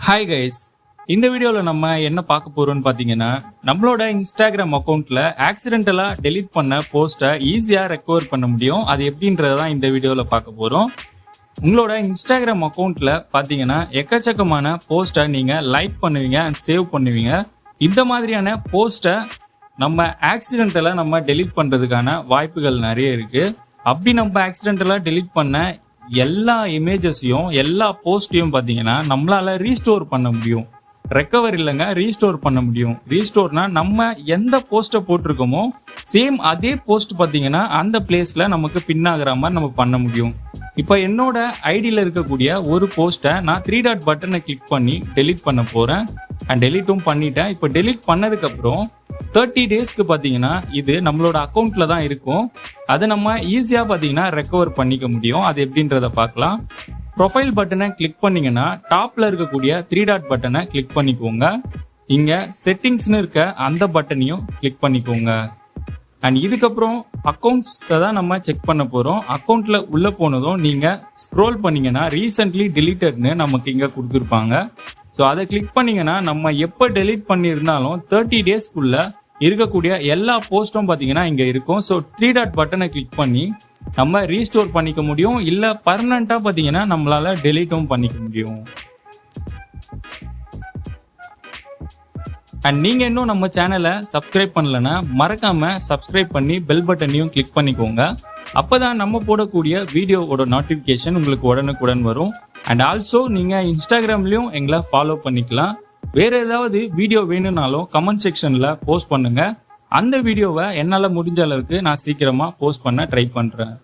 Hi guys, இந்த வீடியோவில் நம்ம என்ன பார்க்க போறோம்னு பார்த்தீங்கன்னா, நம்மளோட இன்ஸ்டாகிராம் அக்கௌண்ட்ல ஆக்சிடென்டலாக டெலீட் பண்ண போஸ்ட்டை ஈஸியாக ரெக்கவர் பண்ண முடியும். அது எப்படின்றதான் இந்த வீடியோவில் பார்க்க போகிறோம். உங்களோட இன்ஸ்டாகிராம் அக்கௌண்ட்ல பார்த்தீங்கன்னா எக்கச்சக்கமான போஸ்ட்டை நீங்கள் லைக் பண்ணுவீங்க அண்ட் சேவ் பண்ணுவீங்க. இந்த மாதிரியான போஸ்ட்டை நம்ம ஆக்சிடென்டலாக நம்ம டெலீட் பண்ணுறதுக்கான வாய்ப்புகள் நிறைய இருக்குது. அப்படி நம்ம ஆக்சிடென்டலாக டெலீட் பண்ண எல்லா இமேஜஸையும் எல்லா போஸ்ட்டையும் பார்த்தீங்கன்னா நம்மளால ரீஸ்டோர் பண்ண முடியும். ரெக்கவர் இல்லைங்க, ரீஸ்டோர் பண்ண முடியும். ரீஸ்டோர்னா நம்ம எந்த போஸ்ட்டை போட்டிருக்கோமோ சேம் அதே போஸ்ட் பார்த்தீங்கன்னா அந்த பிளேஸ்ல நமக்கு பின்னாகிற மாதிரி நம்ம பண்ண முடியும். இப்போ என்னோட ஐடியில் இருக்கக்கூடிய ஒரு போஸ்ட்டை நான் 3 டாட் பட்டனை கிளிக் பண்ணி டெலீட் பண்ண போறேன். அண்ட் டெலீட்டும் பண்ணிட்டேன். இப்போ டெலீட் பண்ணதுக்கப்புறம் 30 டேஸ்க்கு பார்த்தீங்கன்னா இது நம்மளோட அக்கௌண்ட்ல தான் இருக்கும். அதை நம்ம ஈஸியாக பார்த்தீங்கன்னா ரெக்கவர் பண்ணிக்க முடியும். அது எப்படின்றத பார்க்கலாம். ப்ரொஃபைல் பட்டனை கிளிக் பண்ணீங்கன்னா டாப்ல இருக்கக்கூடிய 3 டாட் பட்டனை கிளிக் பண்ணிக்கோங்க. இங்க செட்டிங்ஸ்னு இருக்க அந்த பட்டனையும் கிளிக் பண்ணிக்கோங்க. அண்ட் இதுக்கப்புறம் அக்கௌண்ட்ஸை தான் நம்ம செக் பண்ண போறோம். அக்கௌண்ட்ல உள்ள போனதும் நீங்க ஸ்க்ரோல் பண்ணீங்கன்னா ரீசென்ட்லி டெலீட்டட்னு நமக்கு இங்க கொடுத்துருப்பாங்க. ஸோ அதை கிளிக் பண்ணீங்கன்னா நம்ம எப்போ டெலீட் பண்ணியிருந்தாலும் 30 டேஸ்க்குள்ள இருக்கக்கூடிய எல்லா போஸ்ட்டும் பார்த்தீங்கன்னா இங்கே இருக்கும். ஸோ 3 டாட் பட்டனை கிளிக் பண்ணி நம்ம ரீஸ்டோர் பண்ணிக்க முடியும். இல்லை பர்மனெண்ட்டாக பார்த்தீங்கன்னா நம்மளால டெலீட்டும் பண்ணிக்க முடியும். அண்ட் நீங்கள் இன்னும் நம்ம சேனலை சப்ஸ்கிரைப் பண்ணலன்னா மறக்காம சப்ஸ்கிரைப் பண்ணி பெல் பட்டனையும் கிளிக் பண்ணிக்கோங்க. அப்போதான் நம்ம போடக்கூடிய வீடியோவோட நோட்டிஃபிகேஷன் உங்களுக்கு உடனுக்குடன் வரும். அண்ட் ஆல்சோ நீங்கள் இன்ஸ்டாகிராம்லையும் எங்களை ஃபாலோ பண்ணிக்கலாம். வேற ஏதாவது வீடியோ வேணும்னாலும் கமெண்ட் செக்ஷனில் போஸ்ட் பண்ணுங்க. அந்த வீடியோவை என்னால் முடிஞ்ச அளவுக்கு நான் சீக்கிரமாக போஸ்ட் பண்ண ட்ரை பண்ணுறேன்.